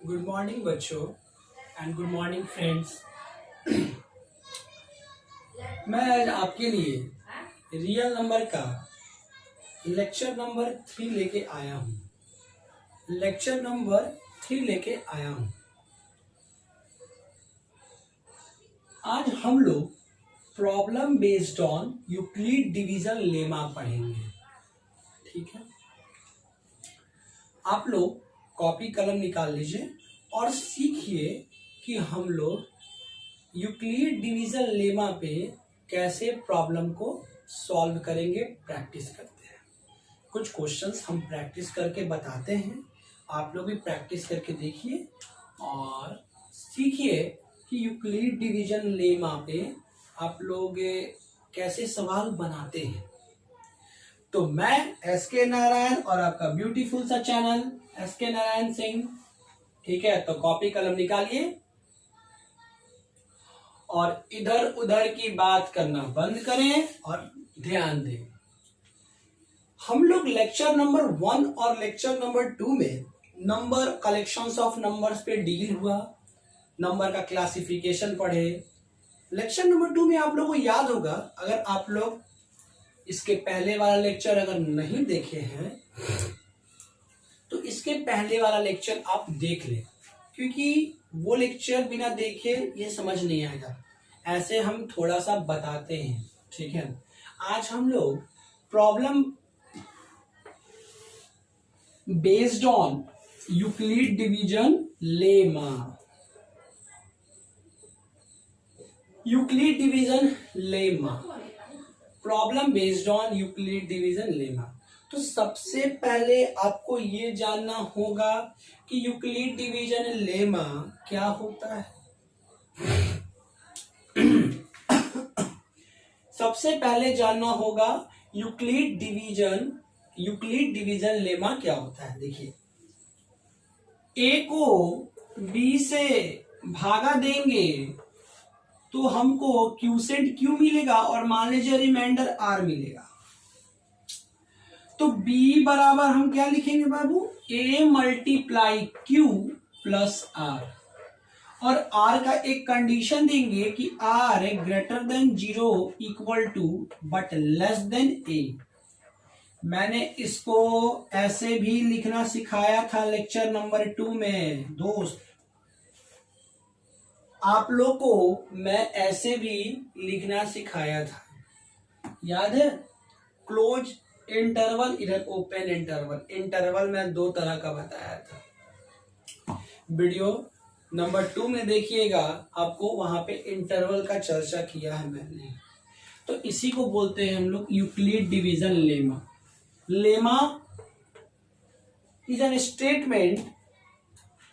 Good morning बच्चों and good morning friends. मैं आज आपके लिए रियल नंबर का लेक्चर नंबर 3 लेके आया हूँ। लेक्चर नंबर 3 लेके आया हूँ। आज हम लोग problem based on Euclid division lemma पढ़ेंगे। ठीक है, आप लोग कॉपी कलम निकाल लीजिए और सीखिए कि हम लोग यूक्लिड डिवीजन लेमा पे कैसे प्रॉब्लम को सॉल्व करेंगे। प्रैक्टिस करते हैं, कुछ क्वेश्चंस हम प्रैक्टिस करके बताते हैं, आप लोग भी प्रैक्टिस करके देखिए और सीखिए कि यूक्लिड डिवीजन लेमा पे आप लोग कैसे सवाल बनाते हैं। तो मैं एसके नारायण और आपका ब्यूटीफुल सा चैनल एसके नारायण सिंह। ठीक है, तो कॉपी कलम निकालिए और इधर उधर की बात करना बंद करें और ध्यान दें। हम लोग लेक्चर नंबर 1 और लेक्चर नंबर 2 में नंबर कलेक्शंस ऑफ नंबर्स पे डील हुआ, नंबर का क्लासिफिकेशन पढ़े। लेक्चर नंबर 2 में आप लोगों को याद होगा, अगर आप लोग इसके पहले वाला लेक्चर अगर नहीं देखे हैं तो इसके पहले वाला लेक्चर आप देख लें, क्योंकि वो लेक्चर बिना देखे ये समझ नहीं आएगा। ऐसे हम थोड़ा सा बताते हैं। ठीक है, आज हम लोग problem based on Euclid division lemma, Euclid division lemma, problem based on Euclid division lemma. तो सबसे पहले आपको ये जानना होगा कि यूक्लिड डिवीजन लेमा क्या होता है। सबसे पहले जानना होगा यूक्लिड डिवीजन लेमा क्या होता है। देखिए, ए को बी से भागा देंगे तो हमको क्यूसेंट क्यू मिलेगा और मान लीजिए रिमाइंडर आर मिलेगा। तो b बराबर हम क्या लिखेंगे बाबू, a multiply q plus r, और r का एक कंडीशन देंगे कि r greater than 0 equal to but less than a। मैंने इसको ऐसे भी लिखना सिखाया था लेक्चर नंबर 2 में दोस्त, आप लोग को मैं ऐसे भी लिखना सिखाया था, याद है। क्लोज इंटरवल, इधर ओपन इंटरवल। इंटरवल में 2 तरह का बताया था। वीडियो नंबर 2 में देखिएगा, आपको वहां पे इंटरवल का चर्चा किया है मैंने। तो इसी को बोलते हैं हम लोग Euclid division lemma. Lemma is an statement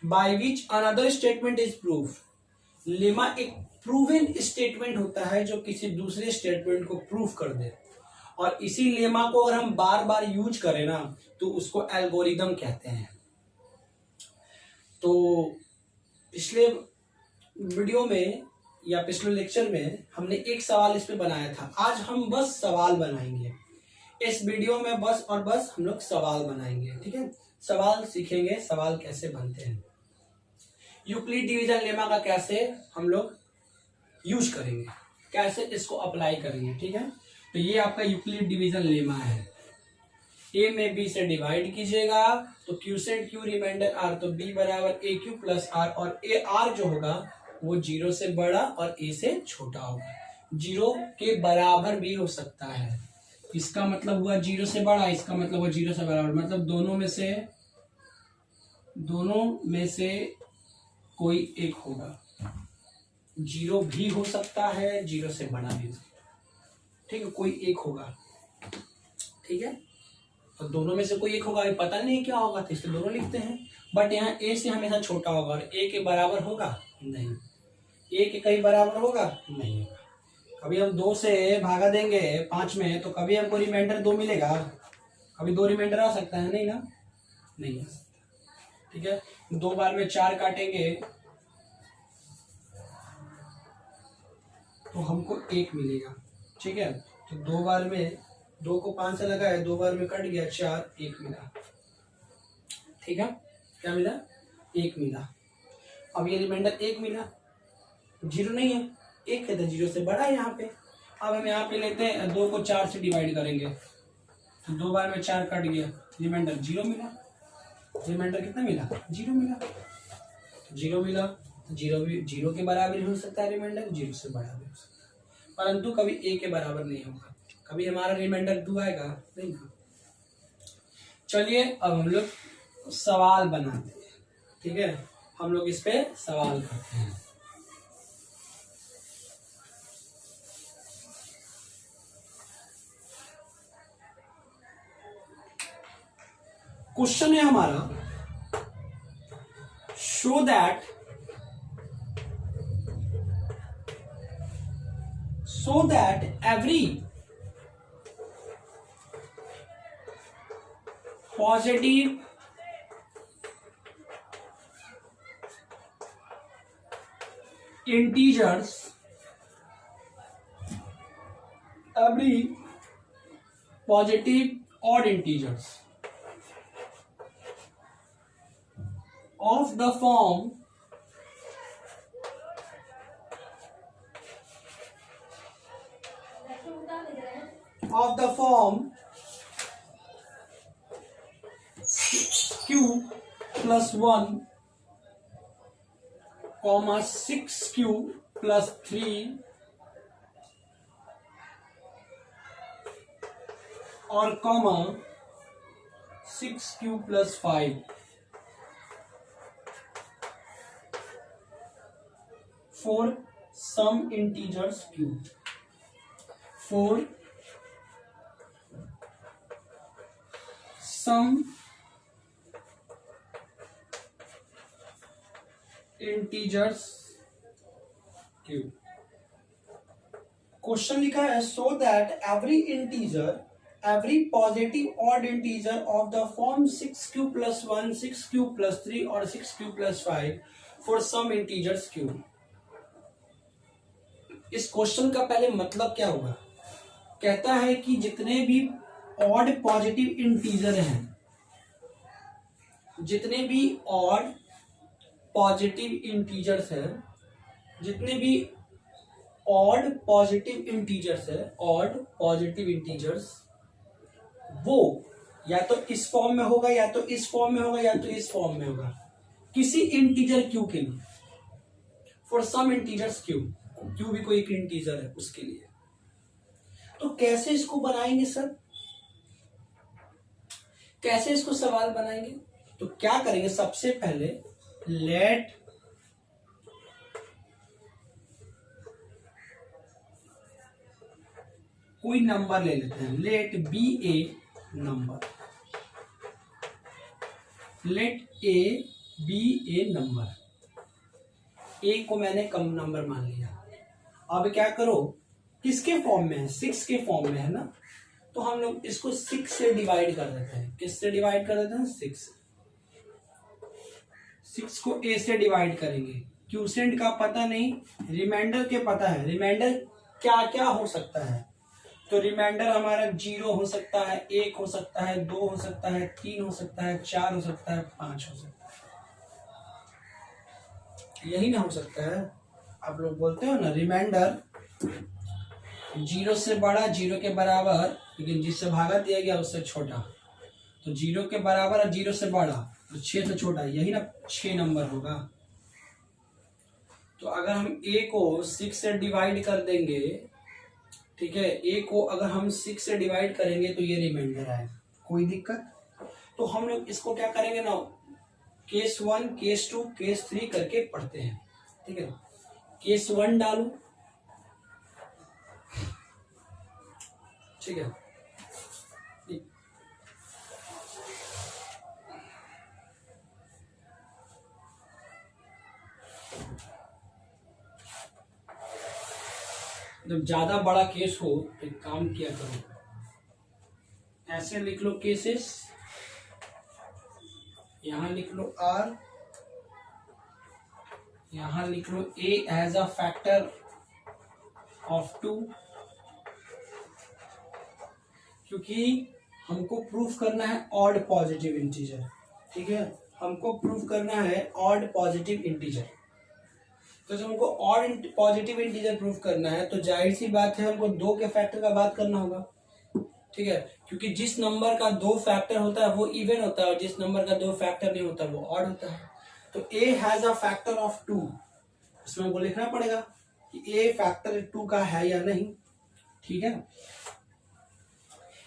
by which another statement is proof. Lemma एक प्रूवन स्टेटमेंट होता है जो किसी दूसरे स्टेटमेंट को प्रूफ कर दे, और इसी लेमा को अगर हम बार बार यूज करें ना तो उसको एल्गोरिदम कहते हैं। तो पिछले वीडियो में या पिछले लेक्चर में हमने एक सवाल इस पे बनाया था। आज हम बस सवाल बनाएंगे इस वीडियो में, बस और बस हम लोग सवाल बनाएंगे। ठीक है, सवाल सीखेंगे, सवाल कैसे बनते हैं, यूक्लिड डिवीजन लेमा का कैसे हम लोग यूज करेंगे, कैसे इसको अप्लाई करेंगे। ठीक है, तो ये आपका यूक्लिड डिवीजन लेमा है। a में b से डिवाइड कीजिएगा तो क्यूसेंट क्यू रिमाइंडर r, तो b बराबर ए क्यू प्लस आर, और ए आर जो होगा वो 0 से बड़ा और a से छोटा होगा। 0 के बराबर भी हो सकता है, इसका मतलब हुआ 0 से बड़ा, इसका मतलब हुआ 0 से बराबर, मतलब दोनों में से कोई एक होगा। 0 भी हो सकता है, 0 से बड़ा भी हो सकता है। ठीक है, कोई एक होगा। ठीक है, तो दोनों में से कोई एक होगा, पता नहीं क्या होगा तो इसलिए दोनों लिखते हैं। बट यहाँ a से हमेशा छोटा होगा और a के बराबर होगा नहीं, a के कहीं बराबर होगा नहीं होगा। कभी हम 2 से भागा देंगे 5 में तो कभी हमको रिमाइंडर 2 मिलेगा, कभी 2 रिमाइंडर आ सकता है, नहीं ना, नहीं आ सकता। ठीक है, 2 बार में 4 काटेंगे तो हमको 1 मिलेगा। ठीक है, तो 2 बार में 2 को 5 से लगाए, 2 बार में कट गया 4, 1 मिला। ठीक है, क्या मिला, 1 मिला। अब ये रिमाइंडर 1 मिला, 0 नहीं है, 1 है तो 0 से बड़ा है यहाँ पे। अब हम यहाँ पे लेते हैं 2 को 4 से डिवाइड करेंगे तो 2 बार में 4 कट गया, रिमाइंडर 0 मिला। रिमाइंडर कितना मिला? 0 मिला। 0 मिला, 0 भी 0 के बराबर हो सकता है, रिमाइंडर 0 से बड़ा भी हो सकता है, परंतु कभी a के बराबर नहीं होगा। कभी हमारा रिमाइंडर 2 आएगा नहीं ना। चलिए अब हम लोग सवाल बनाते हैं, ठीक है, हम लोग इस पे सवाल करते हैं। क्वेश्चन है हमारा, show that every positive integers odd integers of the form 6q plus 1, 6q plus 3 और 6q plus 5 for some integers q, for some integers q। Question लिखा है, so that every positive odd integer of the form 6q plus 1, 6q plus 3 और 6q plus 5 for some integers q। इस question का पहले मतलब क्या होगा? कहता है कि जितने भी ऑड पॉजिटिव इंटीजर हैं, जितने भी ऑड पॉजिटिव इंटीजर्स हैं, जितने भी ऑड पॉजिटिव इंटीजर्स है, ऑड पॉजिटिव इंटीजर्स, वो या तो इस फॉर्म में होगा, या तो इस फॉर्म में होगा, या तो इस फॉर्म में होगा, किसी इंटीजर क्यू के लिए, for some integers q, q भी कोई एक इंटीजर है उसके लिए। तो कैसे इसको बनाएंगे सर, कैसे इसको सवाल बनाएंगे? तो क्या करेंगे, सबसे पहले लेट कोई नंबर ले लेते हैं, let B A number, let A B A number, A को मैंने कम नंबर मान लिया। अब क्या करो, किसके फॉर्म में है? 6 के फॉर्म में है ना, तो हम लोग इसको 6 से डिवाइड कर देते हैं। किससे डिवाइड कर देते हैं? 6 को ए से डिवाइड करेंगे। क्यूसेंट का पता नहीं, रिमाइंडर के पता है। रिमाइंडर क्या क्या हो सकता है? तो रिमाइंडर हमारा 0 हो सकता है, 1 हो सकता है, 2 हो सकता है, 3 हो सकता है, 4 हो सकता है, 5 हो सकता है, यही ना हो सकता है। आप लोग बोलते हो ना रिमाइंडर 0 से बड़ा, 0 के बराबर, लेकिन जिससे भागा दिया गया उससे छोटा, तो 0 के बराबर और 0 से बड़ा, तो 6 से छोटा, यही ना 6 नंबर होगा। तो अगर हम a को 6 से डिवाइड कर देंगे, ठीक है, a को अगर हम 6 से डिवाइड करेंगे तो ये रिमाइंडर आएगा, कोई दिक्कत? तो हम लोग इसको क्या करेंगे ना, केस 1, केस 2, केस 3 करके पढ़ते हैं, ठीक है। केस 1 डालू, ठीक है, जब ज्यादा बड़ा केस हो तो एक काम किया करो, ऐसे लिख लो केसेस, यहां लिख लो r, यहां लिख लो a as a factor of 2, क्योंकि हमको प्रूफ करना है ऑड पॉजिटिव इंटीजर, ठीक है, हमको प्रूफ करना है ऑड पॉजिटिव इंटीजर। तो जब हमको ऑड पॉजिटिव इंटीजर प्रूफ करना है तो जाहिर सी बात है हमको 2 के फैक्टर का बात करना होगा, ठीक है, क्योंकि जिस नंबर का 2 फैक्टर होता है वो इवन होता है और जिस नंबर का 2 फैक्टर नहीं होता वो ऑड होता है। तो a has a factor of 2, इसमें हमको लिखना पड़ेगा कि a फैक्टर 2 का है या नहीं, ठीक है।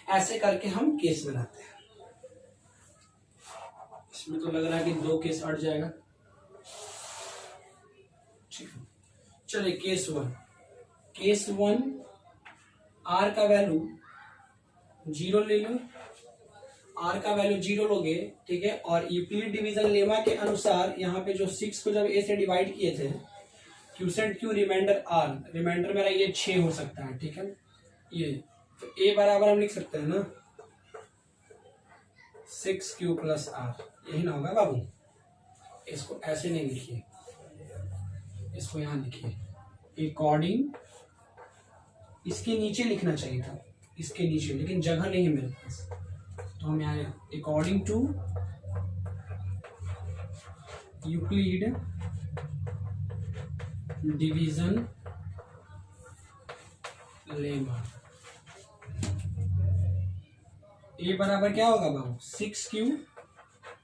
ऐसे करके हम केस बनाते हैं। इसमें तो लग रहा है कि 2 केस अट जाएगा, ठीक है। चलिए केस 1, केस 1 r का वैल्यू 0 ले लो, r का वैल्यू 0 लोगे, ठीक है। और यूक्लिड डिवीजन लेमा के अनुसार यहाँ पे जो 6 को जब a से डिवाइड किए थे, quotient q remainder r, remainder मेरा ये 6 हो सकता है, ठीक है। ये तो a बराबर हम लिख सकते हैं ना 6q प्लस r, यही ना होगा बाबू। इसको ऐसे नहीं लिखिए, इसको यहाँ लिखिए अकॉर्डिंग, इसके नीचे लिखना चाहिए था, इसके नीचे, लेकिन जगह नहीं है मेरे पास, तो हम यहाँ according to Euclid division lemma A बराबर क्या होगा बाबू 6q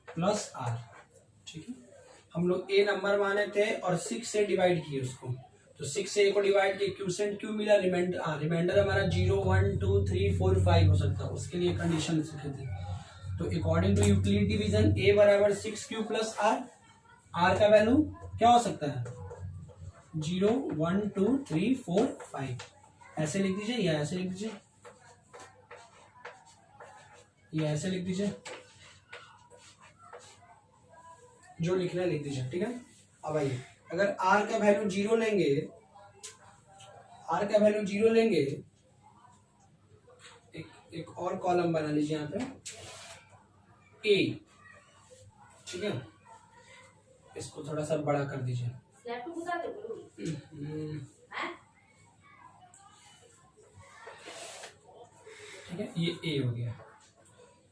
प्लस r, ठीक है। हम लोग ए नंबर माने थे और 6 से डिवाइड किए उसको, तो 6 से ए को डिवाइड किए, क्यूसेंट क्यू मिला, रिमाइंडर हमारा 0 1 2 3 4 5 हो सकता है, उसके लिए कंडीशन लिखे थे। तो according to Euclid division a बराबर 6q प्लस r, r का वैल्यू क्या हो सकता है 0 1 2 3 4 5, ऐसे लिख दीजिए या ऐसे लिख दीजिए, ये ऐसे लिख दीजिए, जो लिखना है लिख दीजिए, ठीक है। अब आइए, अगर r का वैल्यू 0 लेंगे, r का वैल्यू 0 लेंगे, एक और कॉलम बना लीजिए यहाँ पे a, ठीक है। इसको थोड़ा सा बड़ा कर दीजिए, ठीक है। ये a हो गया,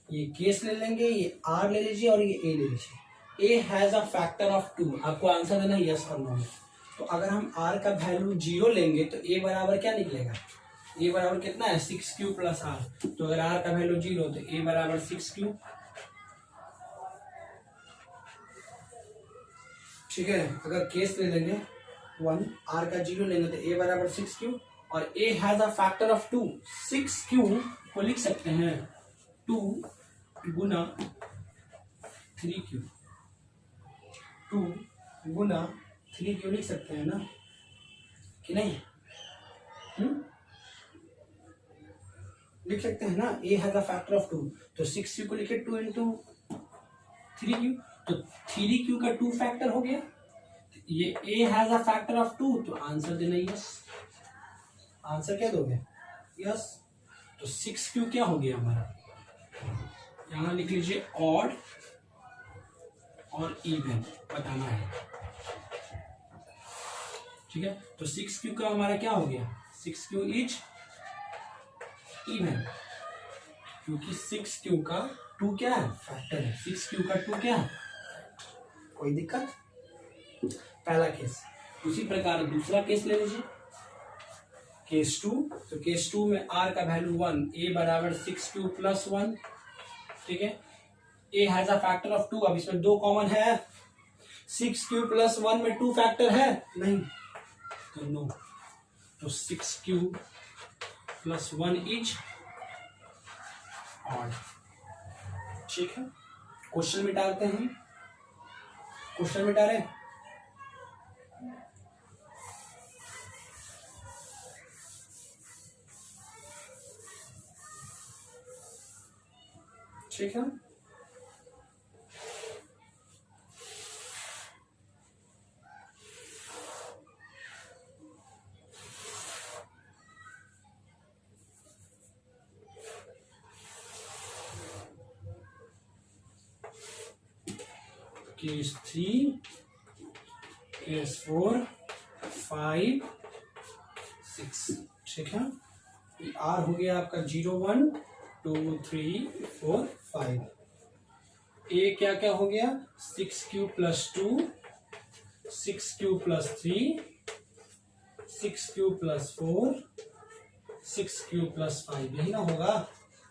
ये केस ले लेंगे, ये r ले लीजिए और ये a ले लीजिए। a has a factor of 2, आपको आंसर देना यस और नो। तो अगर हम r का वैल्यू 0 लेंगे तो a बराबर क्या निकलेगा, a बराबर कितना है 6q प्लस r। तो अगर r का वैल्यू 0 तो a बराबर 6q, ठीक है। अगर केस ले लेंगे 1, r का 0 लेंगे तो a बराबर 6q और a has a factor of 2, 6q को लिख सकते हैं 2 गुना 3q, 2 गुना 3q लिख सकते हैं ना कि नहीं, लिख सकते हैं ना। a has a factor of 2, तो 6q को लिखे 2 इंटू 3q, तो 3q का 2 फैक्टर हो गया। ये a has a factor of 2, तो आंसर देना यस, आंसर क्या दोगे यस। तो 6q क्या हो गया हमारा, यहां लिख लीजिए ऑड और इवन बताना है, ठीक है। तो 6q का हमारा क्या हो गया 6q इज इवन, क्योंकि 6q का 2 क्या है फैक्टर है, 6q का 2 क्या है, कोई दिक्कत। पहला केस। उसी प्रकार दूसरा केस ले लीजिए, केस 2। तो केस 2 में r का वैल्यू 1, a बराबर 6q प्लस 1, ठीक है। a has a factor of 2, अब इसमें 2 कॉमन है, 6q प्लस 1 में 2 फैक्टर है नहीं, तो नो। तो 6q प्लस 1 इज ऑड, ठीक है। क्वेश्चन मिटाते हैं, क्वेश्चन मिटा रहे, ठीक है। केस 3, केस 4, 5, 6, ठीक है। आर हो गया आपका 0 1 2 3 4 5। ए क्या क्या हो गया 6q plus 2 6q+3, 6q+4, 6q+5, यही ना होगा।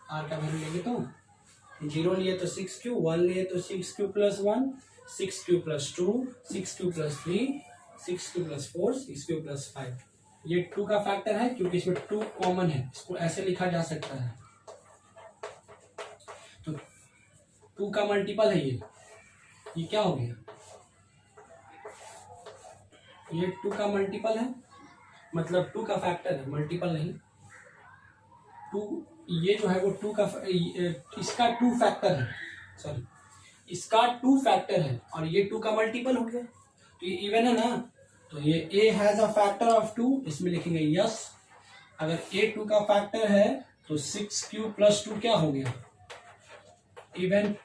आर का वैल्यू लेंगे तो 0 लिए तो 6q, 1 लिए तो 6q+1, 6q+2, 6q+3, 6q+4, 6q+5। ये 2 का फैक्टर है क्योंकि इसमें 2 कॉमन है, इसको ऐसे लिखा जा सकता है। तो 2 का मल्टीपल है ये क्या हो गया, ये 2 का मल्टीपल है, मतलब 2 का फैक्टर है, मल्टीपल नहीं। 2 ये जो है वो 2 का इसका 2 फैक्टर है, सॉरी इसका 2 फैक्टर है और ये 2 का मल्टीपल हो गया, तो ये इवन है ना। तो ये a has a factor of 2, इसमें लिखेंगे यस। अगर a 2 का फैक्टर है तो 6q+2 क्या हो गया, इवन।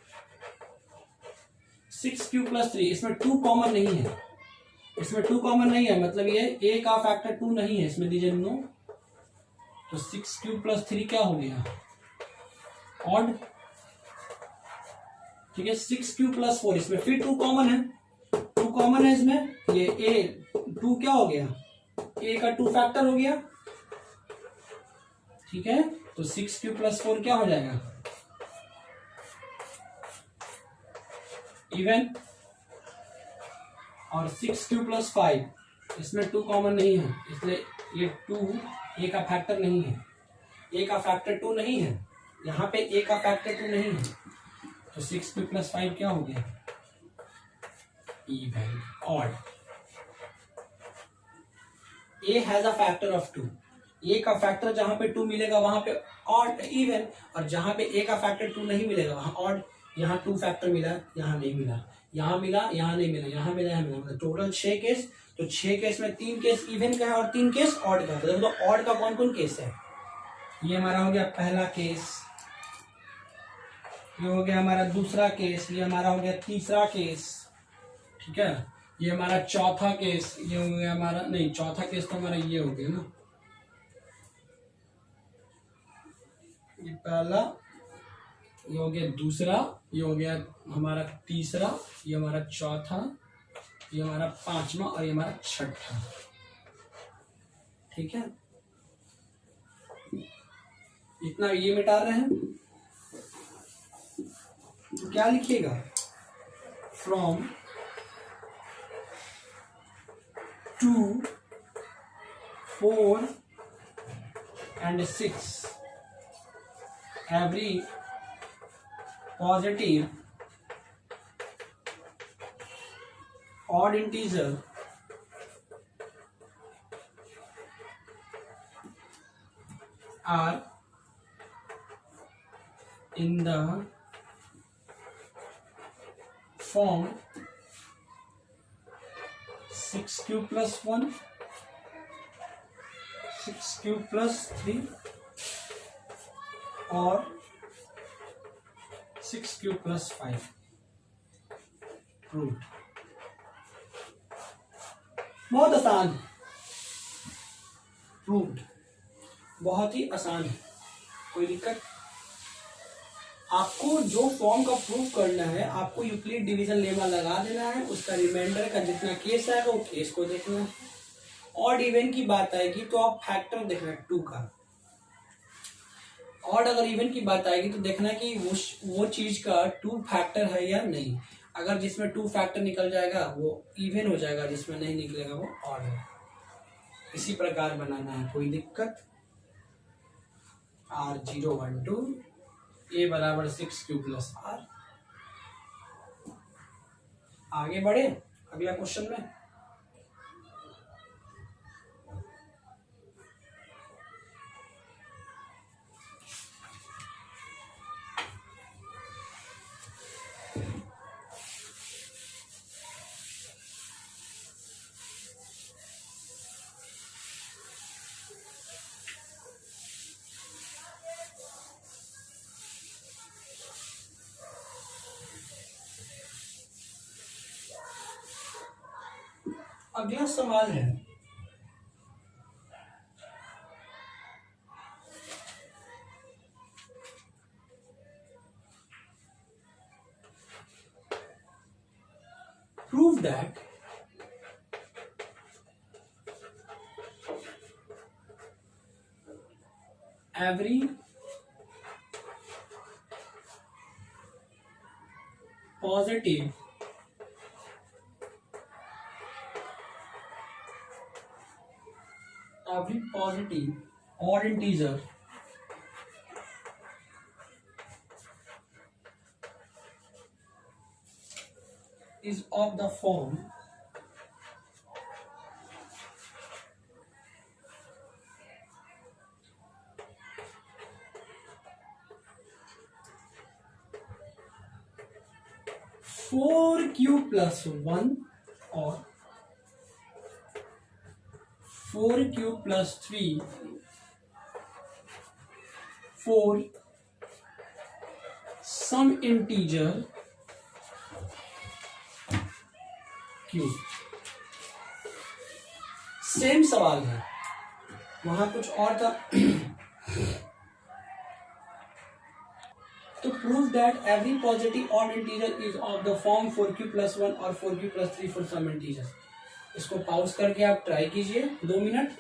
6q+3, इसमें 2 कॉमन नहीं है, इसमें 2 कॉमन नहीं है, मतलब ये a का फैक्टर 2 नहीं है, इसमें दीजिए नो। तो 6q+3 क्या हो गया, ऑड। ठीक है, 6q+4, इसमें फिर 2 कॉमन है, 2 कॉमन है इसमें, ये a 2 क्या हो गया, a का 2 फैक्टर हो गया। ठीक है, तो 6q+4 क्या हो जाएगा, इवन। और 6q+5, इसमें 2 कॉमन नहीं है, इसलिए ये 2 a का फैक्टर नहीं है, a का फैक्टर 2 नहीं है, यहाँ पे a का फैक्टर 2 नहीं है, तो 6q+5 क्या हो गया, even, odd. a has a factor of 2, a का फैक्टर जहां पे 2 मिलेगा वहां पे ऑड इवन, और जहां पे a का फैक्टर 2 नहीं मिलेगा वहां ऑड। यहाँ 2 फैक्टर मिला, यहाँ नहीं मिला, यहाँ मिला, यहाँ नहीं मिला, यहाँ मिला, यहाँ मिला, मतलब टोटल 6 केस। तो 6 केस में 3 केस इवन का है और 3 केस ऑड का है। तो ऑड का कौन कौन केस है, ये हमारा हो गया पहला केस, ये हो गया हमारा दूसरा केस, ये हमारा हो गया तीसरा केस। ठीक है, ये हमारा चौथा केस, ये हो गया हमारा, नहीं चौथा केस तो हमारा ये हो गया ना, ये पहला, ये हो गया दूसरा, ये हो गया हमारा तीसरा, ये हमारा चौथा, ये हमारा पांचवा और ये हमारा छठा। ठीक है, इतना ये मिटा रहे हैं, तो क्या लिखिएगा, from 2, 4 and 6 every positive odd integer are in the form 6q+1, 6q+3 और 6q+5 प्रूव्ड। बहुत आसान, प्रूव्ड, बहुत ही आसान है, कोई दिक्कत। आपको जो फॉर्म का प्रूव करना है, आपको यूक्लिड डिवीजन लेमा लगा देना है, उसका रिमाइंडर का जितना केस आएगा वो केस को देखना है। ऑड इवन की बात आएगी तो आप फैक्टर देखना 2 का। ऑड अगर इवन की बात आएगी तो देखना कि वो चीज का 2 फैक्टर है या नहीं। अगर जिसमें 2 फैक्टर निकल जाएगा वो इवन हो जाएगा, जिसमें नहीं निकलेगा वो ऑड है। इसी प्रकार बनाना है, कोई दिक्कत। R012 a बराबर 6q+r। आगे बढ़े अगला क्वेश्चन में। अगला सवाल है, prove that every positive odd integer is of the form 4q plus 1 or 4q plus 3 for some integer q। Same सवाल है, वहां कुछ और था। तो prove that every positive odd integer is of the form 4q plus 1 और 4q plus 3 for some integer. इसको pause करके आप ट्राई कीजिए 2 मिनट।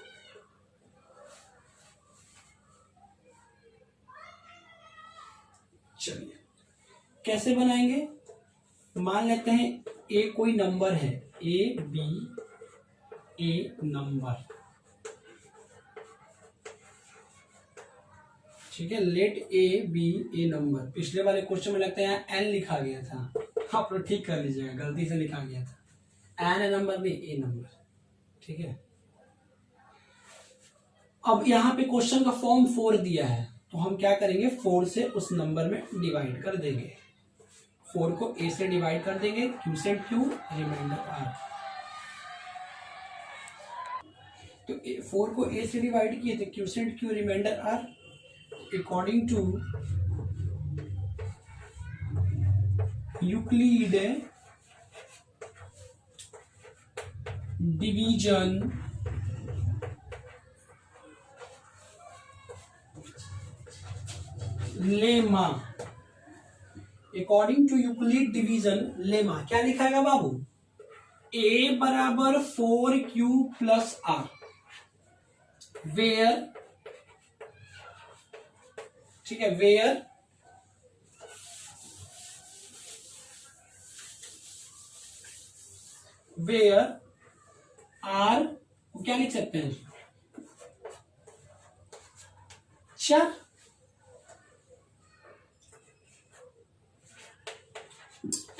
चलिए कैसे बनाएंगे, मान लेते हैं ए कोई नंबर है, ए बी ए नंबर, ठीक है। Let A B A number. पिछले वाले क्वेश्चन में लगता है यहाँ एन लिखा गया था, आप लोग ठीक कर लीजिएगा, गलती से लिखा गया था। एन ए नंबर नहीं ए नंबर, ठीक है। अब यहाँ पे क्वेश्चन का फॉर्म 4 दिया है, तो हम क्या करेंगे, 4 से उस नंबर में डिवाइड कर देंगे। 4 को ए से डिवाइड कर देंगे, क्यू से क्यू, रिमाइंडर आर। तो 4 को ए से डिवाइड किए थे, क्यू से q, remainder r. According to Euclid division lemma, according to Euclid division lemma क्या लिखाएगा बाबू, a बराबर 4q plus r, where, ठीक है, वेयर आर को क्या लिख सकते हैं, चर।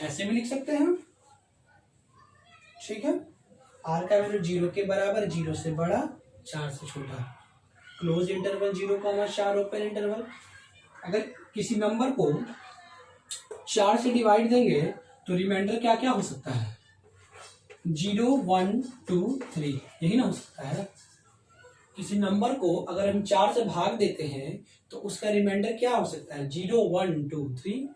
ऐसे भी लिख सकते हैं हम, ठीक है। आर का वैल्यू 0 के बराबर, 0 से बड़ा, 4 से छोटा, क्लोज इंटरवल 0,4 ओपन इंटरवल। अगर किसी नंबर को 4 से डिवाइड देंगे तो रिमाइंडर क्या क्या हो सकता है, 0 1 2 3, यही ना हो सकता है। किसी नंबर को अगर हम 4 से भाग देते हैं तो उसका रिमाइंडर क्या हो सकता है, 0 1 2 3।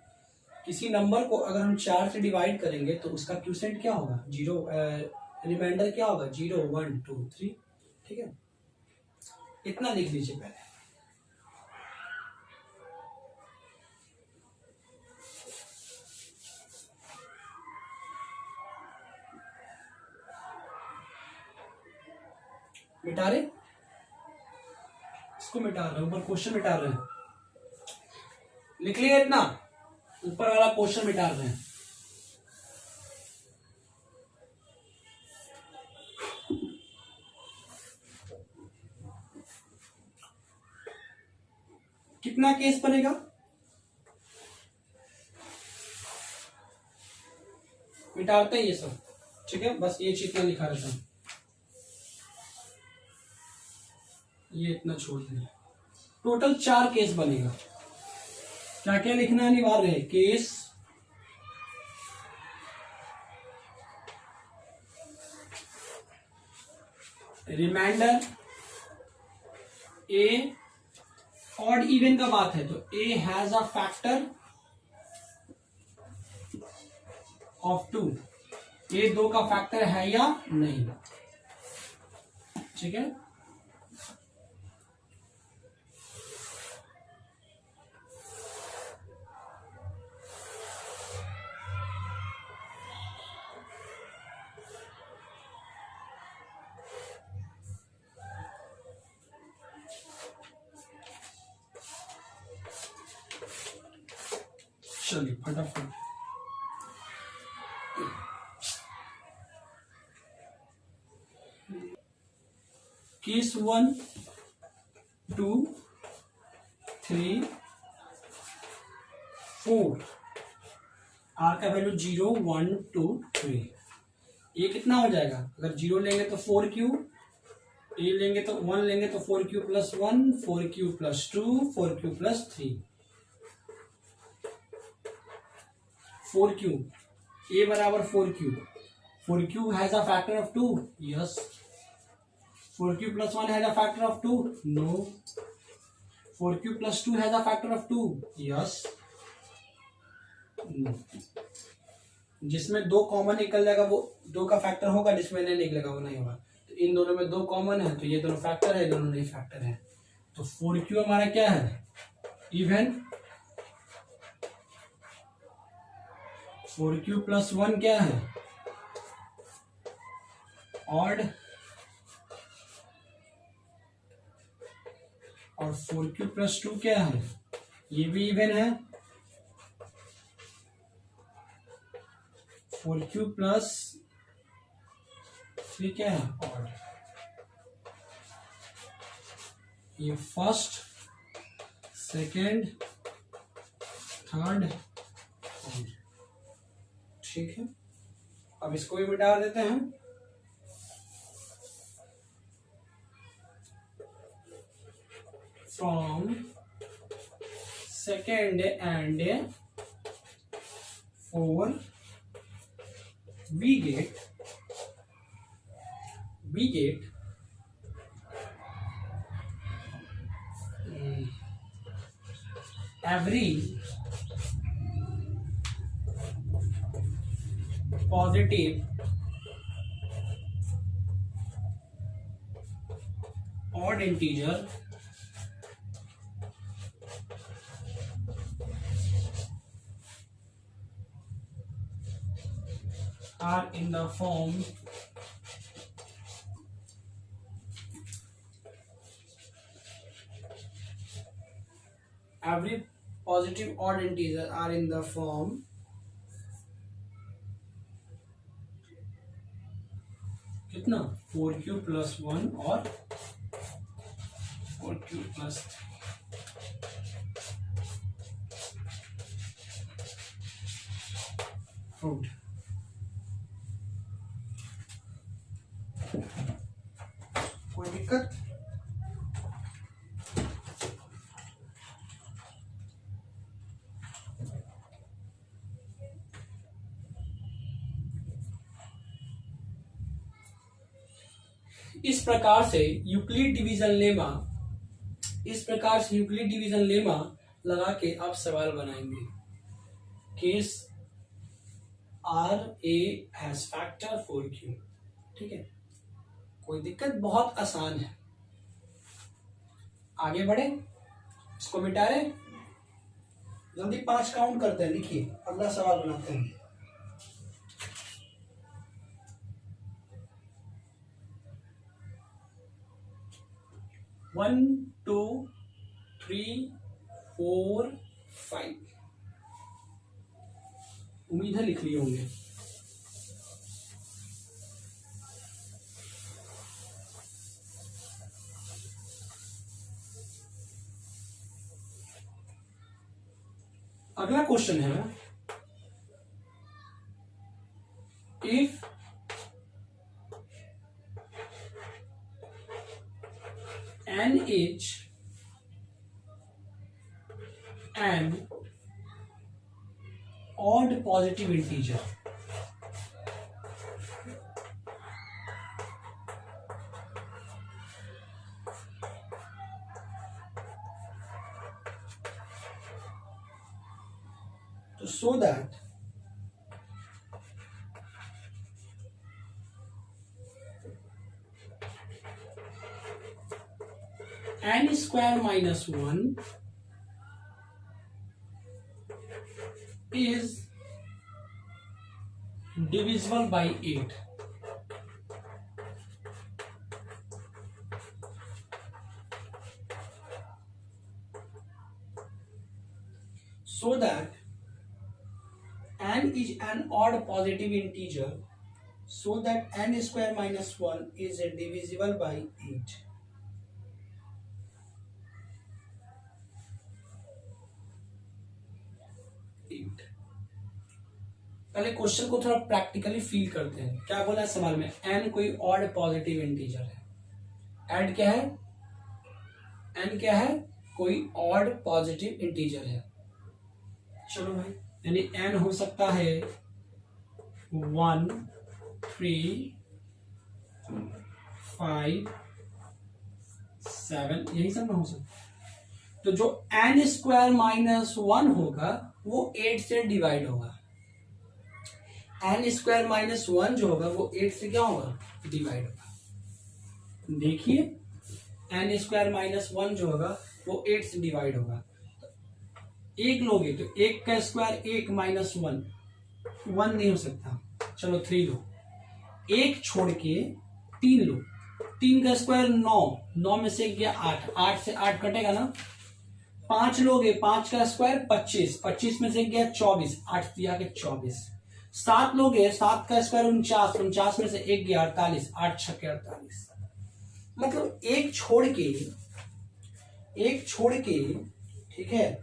किसी नंबर को अगर हम 4 से डिवाइड करेंगे तो उसका क्यूसेंट क्या होगा, 0, रिमाइंडर क्या होगा, 0 1 2 3, ठीक है। इतना लिख लीजिए पहले। मिटा रहे, इसको मिटा रहे, ऊपर क्वेश्चन मिटा रहे हैं, लिख लिया इतना, ऊपर वाला क्वेश्चन मिटा रहे हैं। कितना केस बनेगा, मिटाते हैं ये सब, ठीक है। बस ये चीज इतना लिखा रहता है, ये इतना छोड़ देंगे। टोटल 4 केस बनेगा। क्या क्या लिखना अनिवार्य है, केस, रिमाइंडर, ए ऑड इवन का बात है तो A has a factor of 2, ए 2 का फैक्टर है या नहीं, ठीक है। चलिए फटाफट केस 1 2 3 4 आर का वैल्यू 0 1 2 3। ये कितना हो जाएगा? अगर 0 लेंगे तो 4q, ए लेंगे तो 1 लेंगे तो 4q plus 1, 4q plus 2, 4q plus 3। 4q ए बराबर 4q, 4q has a factor of 2, yes. 4q plus 1 has a factor of 2, no. 4q plus 2 has a factor of 2, yes. जिसमें 2 कॉमन निकल जाएगा वो 2 का फैक्टर होगा, जिसमें नहीं निकलेगा वो नहीं होगा। तो इन दोनों में 2 कॉमन है तो ये दोनों फैक्टर है, दोनों नहीं फैक्टर है। तो 4q हमारा क्या है? इवन। 4q प्लस 1 क्या है? ऑड। और 4q प्लस 2 क्या है? ये भी इवन है। 4q प्लस 3 क्या है? ऑड। ये फर्स्ट, सेकेंड, थर्ड, ठीक है। अब इसको भी मिटा देते हैं। From second and 4 we get every positive odd integer are in the form every positive odd integer are in the form कितना? 4q प्लस 1 और 4q प्लस 3 फ्रूट। कोई दिक्कत? इस प्रकार से यूक्लिड डिवीजन लेमा लगा के आप सवाल बनाएंगे। Case r a has factor 4q, ठीक है। कोई दिक्कत? बहुत आसान है। आगे बढ़े, इसको मिटा रहे, जल्दी 5 काउंट करते हैं। लिखिए, अगला सवाल बनाते हैं। वन 2 3 4 5। उम्मीद है लिख लिए होंगे। अगला क्वेश्चन है, if n is an odd positive integer so that n square minus 1 is divisible by 8. So that n is an odd positive integer so that n square minus 1 is divisible by 8. पहले question को थोड़ा practically feel करते हैं। क्या बोला है सवाल में? n कोई ऑड पॉजिटिव इंटीजर है। एड क्या है? n क्या है? कोई ऑड पॉजिटिव इंटीजर है। चलो भाई, यानी n हो सकता है 1, 3, 5, 7, यही सब ना हो सकता है। तो जो n स्क्वायर माइनस 1 होगा वो 8 से डिवाइड होगा। n स्क्वायर माइनस 1 जो होगा वो 8 से क्या होगा? डिवाइड होगा। देखिए, n स्क्वायर माइनस 1 जो होगा वो 8 से डिवाइड होगा। एक लोगे तो एक का स्क्वायर 1 माइनस 1 नहीं हो सकता। चलो 3 लो, एक छोड़ के 3 लो, 3 का स्क्वायर 9 में से गया 8 से 8 कटेगा ना। 5 लोगे, 5 का स्क्वायर 25 में से गया 24, 8 दिया के 24। 7 लोगे, 7 का स्क्वायर 49 में से एक गया 48, 8 छक्के 48। मतलब एक छोड़ के ठीक है,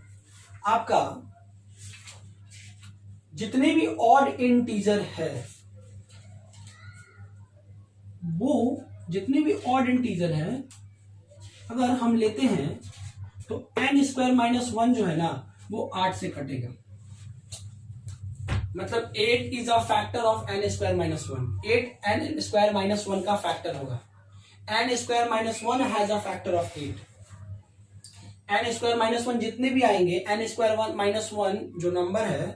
आपका जितने भी ऑड इंटीजर है वो जितने भी ऑड इंटीजर है अगर हम लेते हैं तो n स्क्वायर माइनस 1 जो है ना वो 8 से कटेगा। मतलब 8 is a factor of n square minus 1। 8 n square minus 1 का फैक्टर होगा। n square minus 1 has a factor of 8। n square minus 1 जितने भी आएंगे, n स्क्वायर माइनस 1 जो नंबर है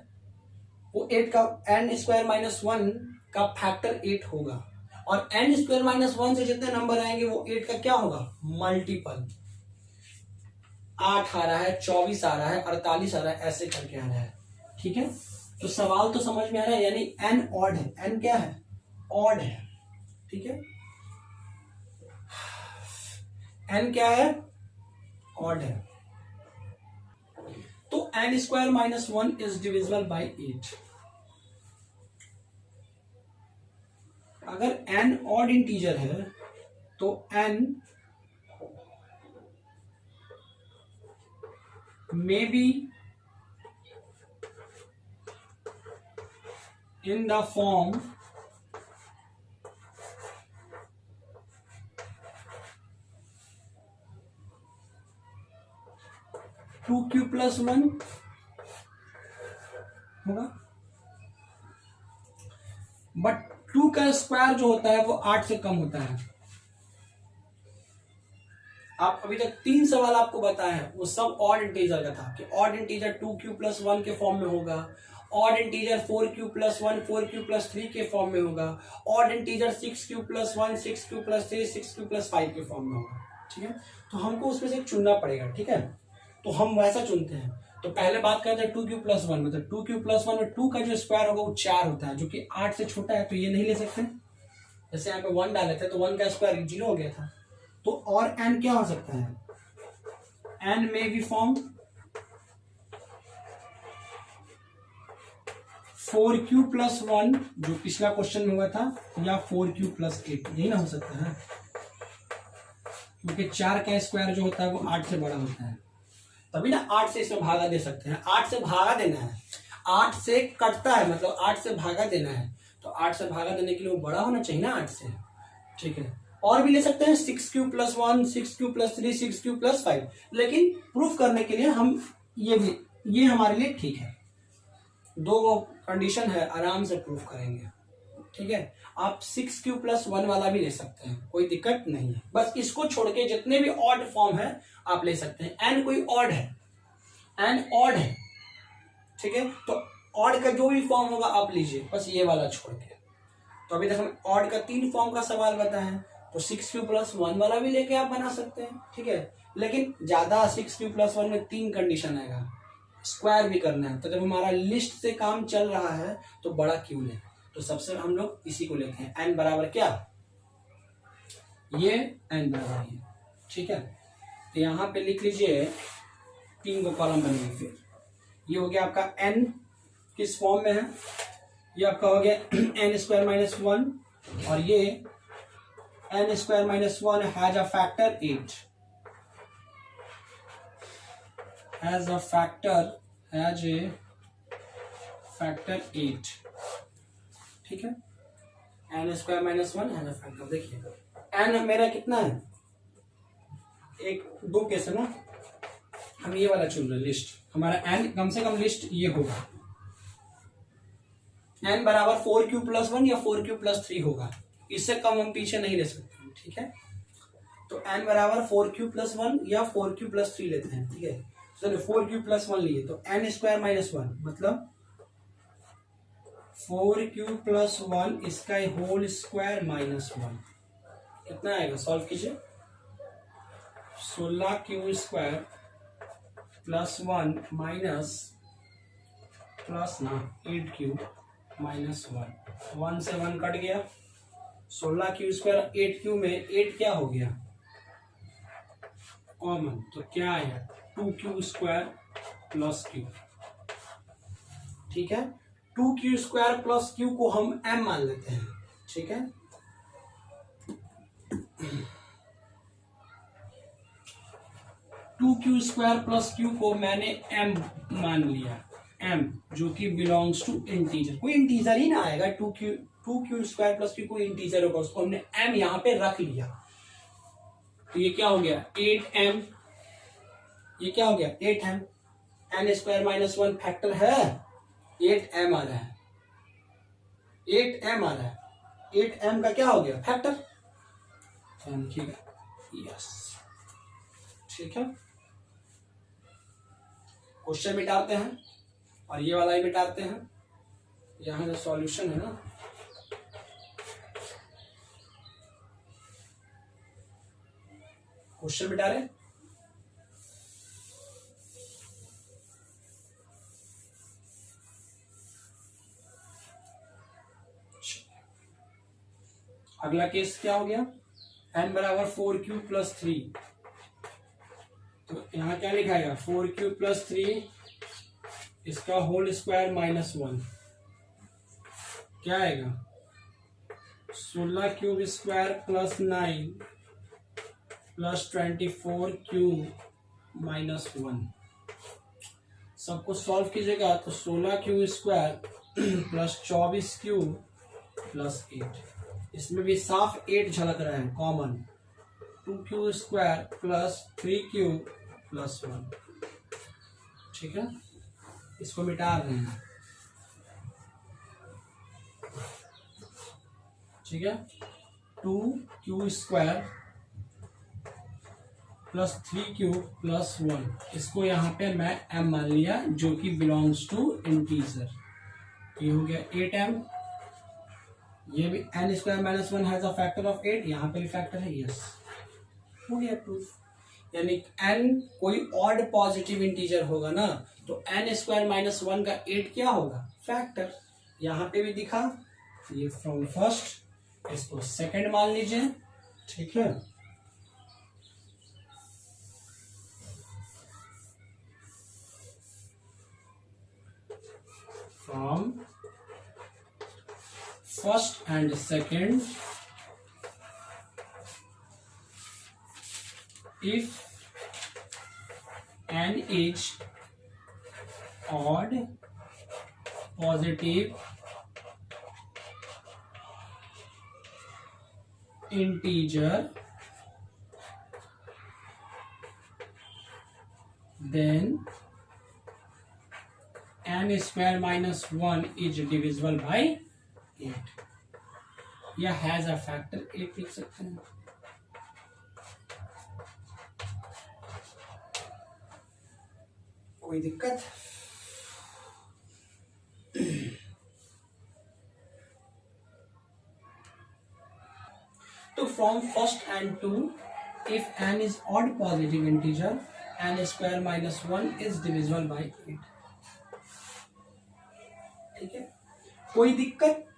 वो 8 का n स्क्वायर माइनस 1 का फैक्टर 8 होगा। और n स्क्वायर माइनस 1 से जितने नंबर आएंगे वो 8 का क्या होगा? मल्टीपल। 8 आ रहा है, 24 आ रहा है, 48 आ रहा है, ऐसे करके आ रहा है। ठीक है, तो सवाल तो समझ में आ रहा है, यानी n ऑड है। n क्या है? ऑड है। ठीक है, n क्या है? ऑड है। तो n square minus 1 is divisible by 8। अगर n ऑड इंटीजर है तो n may be in the form two q plus 1 होगा, बट 2 का स्क्वायर जो होता है वो 8 से कम होता है। आप अभी तक 3 सवाल आपको बताया है वो सब ऑड इंटीजर का था कि ऑड इंटीजर 2q प्लस 1 के फॉर्म में होगा, odd integer 4q plus 1 4q plus 3 के फॉर्म में होगा, odd integer 6q plus 1 6q plus 3 6q plus 5 के फॉर्म में होगा। ठीक है, तो हमको उसमें से चुनना पड़ेगा। ठीक है, तो हम वैसा चुनते हैं। तो पहले बात करते हैं 2q प्लस 1 मतलब 2q प्लस 1 में 2 का जो स्क्वायर होगा वो 4 होता है, जो कि 8 से छोटा है, तो ये नहीं ले सकते। जैसे यहाँ पे 1 डाले थे तो 1 का स्क्वायर 0 हो गया था। तो और n क्या हो सकता है? n में भी फॉर्म 4q प्लस 1 जो पिछला क्वेश्चन में हुआ था, या 4q प्लस 8, यही ना हो सकता है, क्योंकि 4 का स्क्वायर जो होता है वो 8 से बड़ा होता है। तभी ना 8 से इसमें भागा दे सकते हैं। 8 से भागा देना है, 8 से कटता है मतलब 8 से भागा देना है, तो 8 से भागा देने के लिए वो बड़ा होना चाहिए ना 8 से। ठीक है, और भी ले सकते हैं 6q plus 1 6q plus 3 6q plus 5, लेकिन प्रूफ करने के लिए हम ये हमारे लिए ठीक है। 2 कंडीशन है, आराम से प्रूफ करेंगे। ठीक है, आप 6q प्लस 1 वाला भी ले सकते हैं, कोई दिक्कत नहीं है। बस इसको छोड़ के जितने भी ऑड फॉर्म है आप ले सकते हैं। n कोई ऑड है, n ऑड है। ठीक है, तो ऑड का जो भी फॉर्म होगा आप लीजिए, बस ये वाला छोड़ के। तो अभी तक हम ऑड का 3 फॉर्म का सवाल बताए हैं, तो 6q प्लस 1 वाला भी लेके आप बना सकते हैं। ठीक है, लेकिन ज्यादा 6q प्लस 1 में 3 कंडीशन आएगा, स्क्वायर भी करना है। तो जब हमारा लिस्ट से काम चल रहा है तो बड़ा क्यू लें, तो सबसे हम लोग इसी को लेते हैं। n बराबर क्या? ये n बराबर है। ठीक है, तो यहां पे लिख लीजिए 3 को कॉलम बनेंगे। फिर ये हो गया आपका n किस फॉर्म में है, ये आपका हो गया n स्क्वायर माइनस 1 और ये n square minus 1 has a factor 8, has a factor 8, ठीक है। n square minus 1 has a factor, देखिए n मेरा कितना है, एक दो केस है ना, हम ये वाला चुन रहे हैं लिस्ट, हमारा n कम से कम लिस्ट ये होगा, n बराबर 4q प्लस 1 या 4q प्लस 3 होगा, इससे कम हम पीछे नहीं ले सकते, ठीक है। तो n बराबर 4q प्लस 1 या 4q प्लस 3 लेते हैं, ठीक है। चलो 4q प्लस 1 लिए तो n स्क्वायर माइनस 1 मतलब 4q प्लस 1 इसका होल स्क्वायर माइनस 1, कितना आएगा, सॉल्व कीजिए। 16q square plus 1 minus plus ना 8q माइनस 1 से 1 कट गया, 16q स्क्वायर 8q में 8 क्या हो गया कॉमन, तो क्या आया 2q स्क्वायर प्लस q, ठीक है। 2q स्क्वायर प्लस q को हम m मान लेते हैं, ठीक है। Two q square plus q को मैंने m मान लिया, m जो कि बिलोंग्स टू इंटीजर, कोई इंटीजर ही ना आएगा, two q square plus q कोई इंटीजर होगा, उसको हमने m यहाँ पे रख लिया, तो ये क्या हो गया 8m, ये क्या हो गया 8m, n square minus 1 factor है, 8m आ रहा है, 8m आ रहा है, 8m का क्या हो गया फैक्टर, m, ठीक है, यस, ठीक है। क्वेश्चन मिटाते हैं और ये वाला ही मिटाते हैं, यहाँ जो सॉल्यूशन है ना, क्वेश्चन मिटा रहे, अगला केस क्या हो गया, n बराबर 4q प्लस 3, तो यहाँ क्या लिखाएगा 4q प्लस 3 इसका होल स्क्वायर माइनस 1, क्या आएगा 16q square plus 9 plus 24q minus 1, सबको सॉल्व कीजिएगा तो 16q square plus 24q plus 8, इसमें भी साफ 8 झलक रहा है common, 2q square plus 3q plus 1, ठीक है। इसको मिटा रहे हैं, ठीक है, 2q square plus 3q plus 1, इसको यहाँ पे मैं m मान लिया जो कि बिलोंग्स टू इंटीजर, ये हो गया 8m, ये भी n square minus 1 has a factor of 8, यहाँ पे भी फैक्टर है, यस, हो गया प्रूफ। यानी n कोई ऑड पॉजिटिव इंटीजर होगा ना, तो n स्क्वायर माइनस 1 का 8 क्या होगा फैक्टर, यहाँ पे भी दिखा, ये फ्रॉम फर्स्ट, इसको सेकंड मान लीजिए, ठीक है। From first and second, if n is odd positive integer, then n square minus 1 is divisible by 8, या हैज अ फैक्टर 8 लिख सकते हैं। कोई दिक्कत, तो from first and two, if n is odd positive integer, n square minus 1 is divisible by 8, ठीक है, कोई दिक्कत।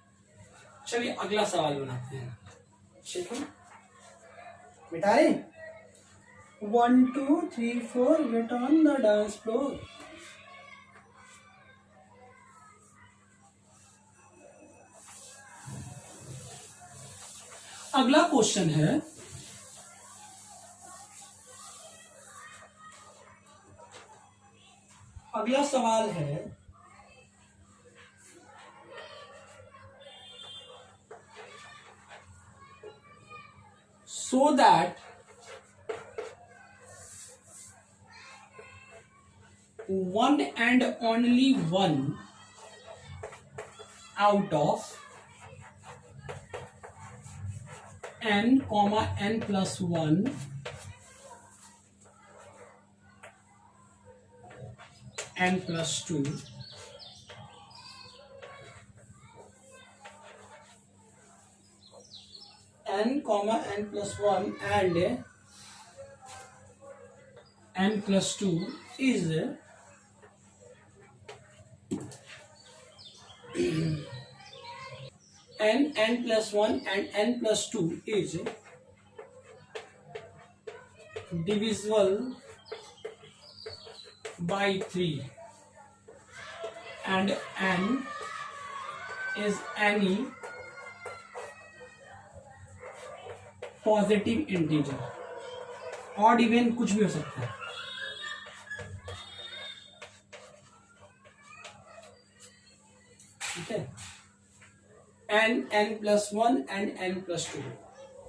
चलिए अगला सवाल बनाते हैं, ठीक है, मिटा रहे 1 2 3 4 get on the dance floor. अगला क्वेश्चन है, अगला सवाल है, so that one and only one out of n comma n plus 1 n plus 2 n comma n plus 1 and n plus 2 is n plus 1 and n plus 2 is divisible by 3 and n is any positive integer, odd even कुछ भी हो सकता है। ठीक है, n n plus 1 and n plus 2,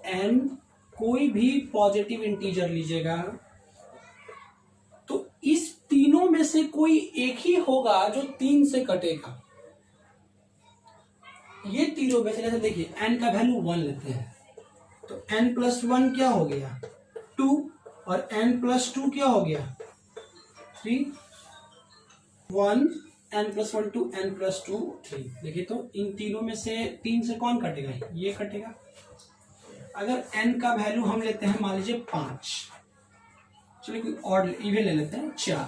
n कोई भी positive integer लीजिएगा तो इस तीनों में से कोई एक ही होगा जो 3 से कटेगा। ये तीनों में से, जैसे देखिए एन का वैल्यू 1 लेते हैं तो n प्लस 1 क्या हो गया 2 और n प्लस 2 क्या हो गया 3, 1 n प्लस 1 2 n प्लस 2 3। देखिए तो इन तीनों में से 3 से कौन कटेगा, ये कटेगा। अगर n का वैल्यू हम लेते हैं मान लीजिए 5, चलिए कोई ऑड इवन ले लेते हैं 4,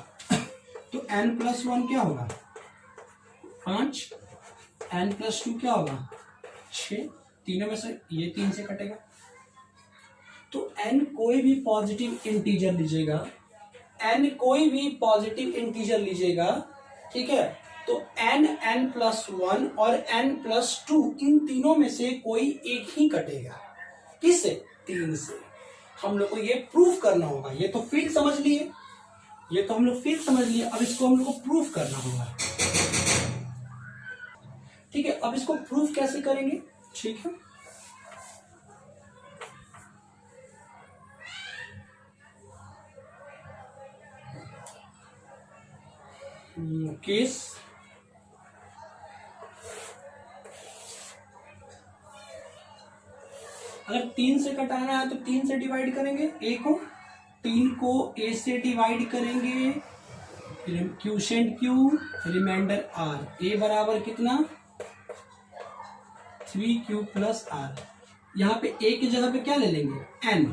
तो n प्लस 1 क्या होगा 5, n प्लस 2 क्या होगा 6, तीनों में से ये 3 से कटेगा। तो n कोई भी पॉजिटिव इंटीजर लीजिएगा, n कोई भी पॉजिटिव इंटीजर लीजिएगा, ठीक है, तो n n प्लस 1 और n प्लस 2 इन तीनों में से कोई एक ही कटेगा। किससे 3 से। हम लोग को ये प्रूफ करना होगा। ये तो फील्ड समझ लिए, ये तो हम लोग फील्ड समझ लिए, अब इसको हम लोग को प्रूफ करना होगा। ठीक है, अब इसको प्रूफ कैसे करेंगे, ठीक है, केस अगर 3 से कटाना है तो 3 से डिवाइड करेंगे a को, 3 को a से डिवाइड करेंगे, quotient q reminder r, a बराबर कितना 3q प्लस r। यहाँ पे a की जगह पे क्या ले लेंगे n,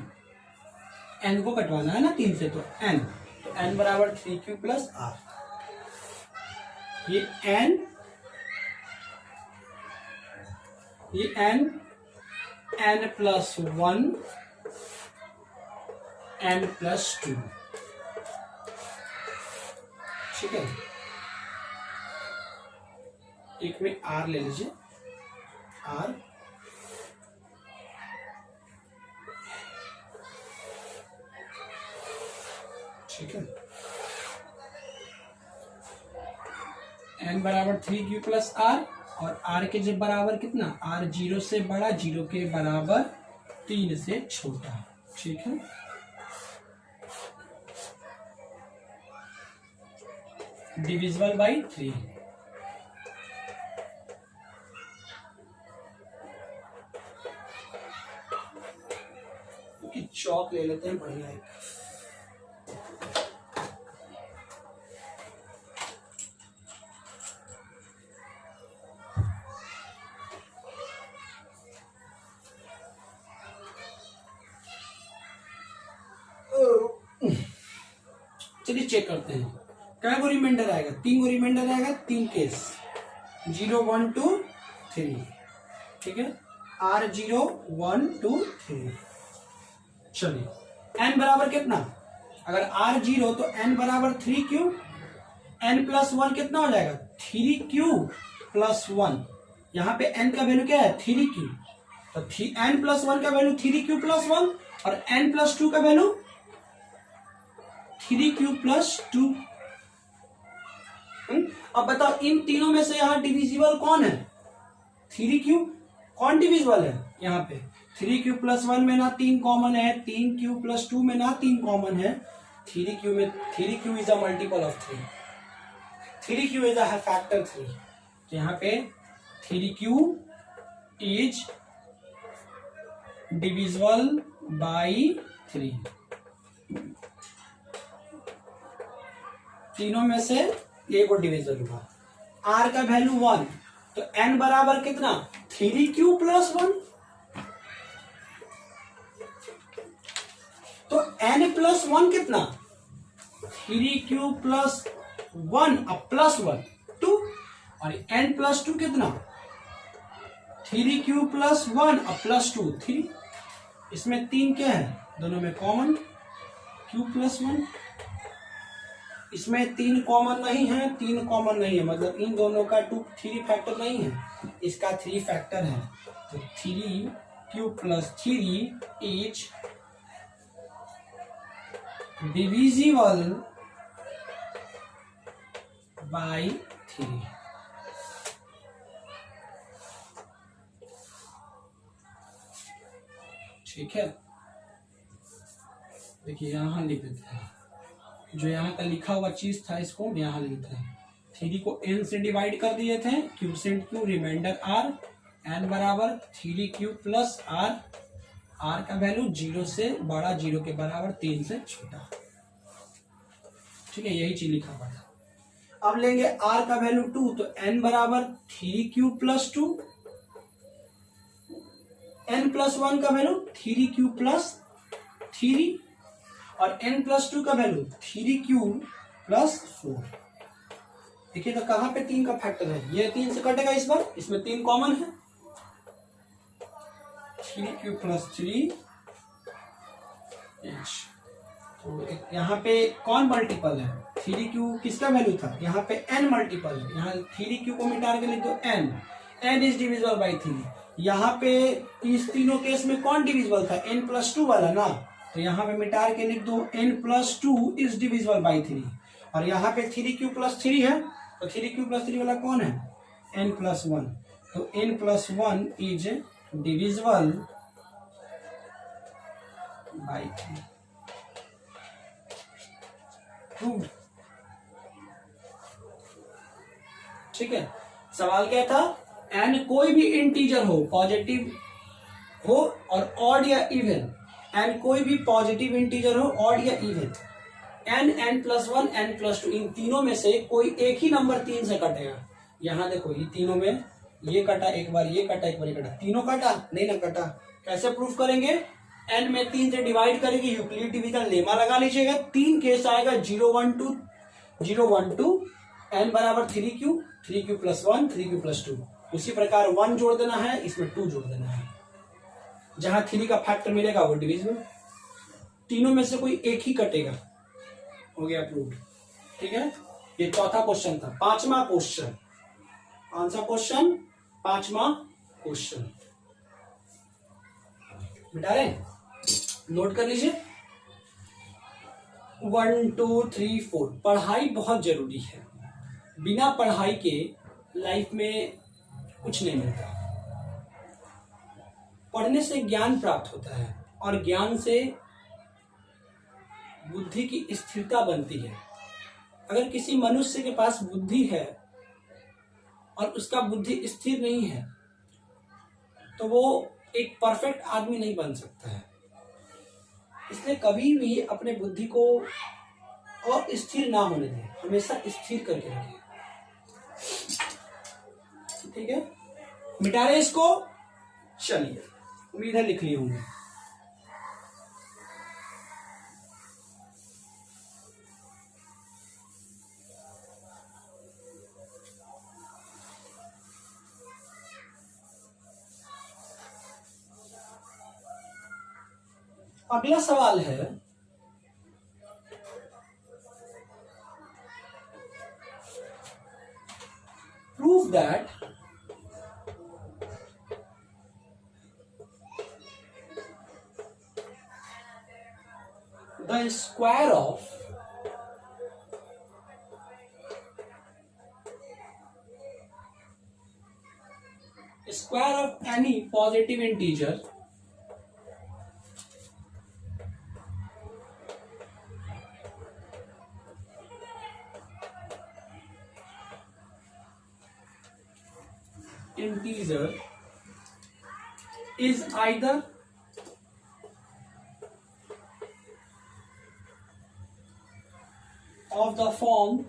n को कटवाना है ना 3 से, तो n, तो n बराबर 3q प्लस r। ये n, ये n, n plus 1 n plus 2, ठीक है। एक में r ले लीजिए, r, ठीक है, n बराबर 3q प्लस r और r के जब बराबर कितना, r 0 से बड़ा, 0 के बराबर, 3 से छोटा, ठीक है। डिविजिबल बाई 3, चौक ले लेते हैं बढ़िया है। चलिए चेक करते हैं क्या को रिमाइंडर आएगा, 3 को रिमाइंडर आएगा, 3 केस 0 1 2 3, ठीक है, r 0 1 2 3। चलिए n बराबर कितना, अगर r 0 तो n बराबर 3q, n प्लस 1 कितना हो जाएगा 3q प्लस 1, यहाँ पे n का वैल्यू क्या है 3q, तो n+1 का वैल्यू 3q+1 और n+2 का वैल्यू 3q+2। अब बताओ इन तीनों में से यहां डिविजिबल कौन है? 3q। कौन डिविजिबल है यहाँ पे? 3q+1 में ना 3 कॉमन है, 3q+2 में ना 3 कॉमन है, 3q में 3q is a multiple of 3, 3q is a factor 3। तो यहाँ पे 3q इज डिविजिबल बाई 3। तीनों में से एक को डिविजिबल हुआ। r का वैल्यू 1, तो n बराबर कितना? 3q+1। तो n+1 कितना? 3q+1 अब +1 2, और n+2 कितना? 3q+1 अब +2 3। इसमें 3 क्या है? दोनों में कॉमन q+1। इसमें 3 कॉमन नहीं है, 3 कॉमन नहीं है, मतलब इन दोनों का 3 फैक्टर नहीं है, इसका 3 फैक्टर है। तो 3q+3 इज डिविजिबल बाई 3। ठीक है, देखिए यहां लिख देते हैं, जो यहाँ का लिखा हुआ चीज था इसको यहाँ लिखते हैं। 3 को n से डिवाइड कर दिए थे, q रिमाइंडर r, n बराबर 3q+r, r का वैल्यू 0 से बड़ा, 0 के बराबर, 3 से छोटा। ठीक है, यही चीज लिखा हुआ था। अब लेंगे r का वैल्यू 2, तो n बराबर 3q+2, n+1 का वैल्यू 3q+3 और n+2 का वैल्यू 3q+4। देखिए तो कहां पे 3 का फैक्टर है? ये 3 से कटेगा इस बार, इसमें 3 कॉमन है, 3q+3। तो यहाँ पे कौन मल्टीपल है? 3q किसका वैल्यू था? यहाँ पे n मल्टीपल है, यहाँ 3q को मिटा के लिख दो n इज डिविजिबल बाई 3। यहाँ पे इस तीनों केस में कौन डिविजिबल था? n+2 वाला ना, तो यहाँ पे मिटा के लिख दो n+2 इज डिविजिबल बाई 3। और यहाँ पे 3q+3 है, तो 3q+3 वाला कौन है? n+1। तो n+1 इज डिविजिबल बाई 3। ठीक है, सवाल क्या था? n कोई भी इंटीजर हो, पॉजिटिव हो और ऑड या इवन, n कोई भी पॉजिटिव इंटीजर हो, ऑड या इवन, n+1 n+2, इन तीनों में से कोई एक ही नंबर 3 से कटेगा। यहाँ देखो ये तीनों में ये कटा, एक बार ये कटा, एक बार ये कटा, तीनों कटा नहीं ना? कटा। कैसे प्रूफ करेंगे? n में 3 से डिवाइड करेंगे, यूक्लिड डिवीजन लेमा लगा लीजिएगा, 3 केस आएगा 0 1 2 0 1 2, n बराबर 3q, 3q+1 3q+2। उसी प्रकार 1 जोड़ देना है, इसमें 2 जोड़ देना है, जहां 3 का फैक्टर मिलेगा वो डिविजिबल। तीनों में से कोई एक ही कटेगा, हो गया प्रूव। ठीक है, ये चौथा क्वेश्चन था। पांचवा क्वेश्चन, कौन सा क्वेश्चन? पांचवा क्वेश्चन बेटा रे नोट कर लीजिए। 1 2 3 4 पढ़ाई बहुत जरूरी है, बिना पढ़ाई के लाइफ में कुछ नहीं मिलता। पढ़ने से ज्ञान प्राप्त होता है और ज्ञान से बुद्धि की स्थिरता बनती है। अगर किसी मनुष्य के पास बुद्धि है और उसका बुद्धि स्थिर नहीं है तो वो एक परफेक्ट आदमी नहीं बन सकता है। इसलिए कभी भी अपने बुद्धि को अस्थिर ना होने दें, हमेशा स्थिर करके रखें। ठीक है, मिटा रहे इसको। चलिए, उम्मीद है लिख लिए होंगे। अगला सवाल है, prove that the square of any positive integer is either of the form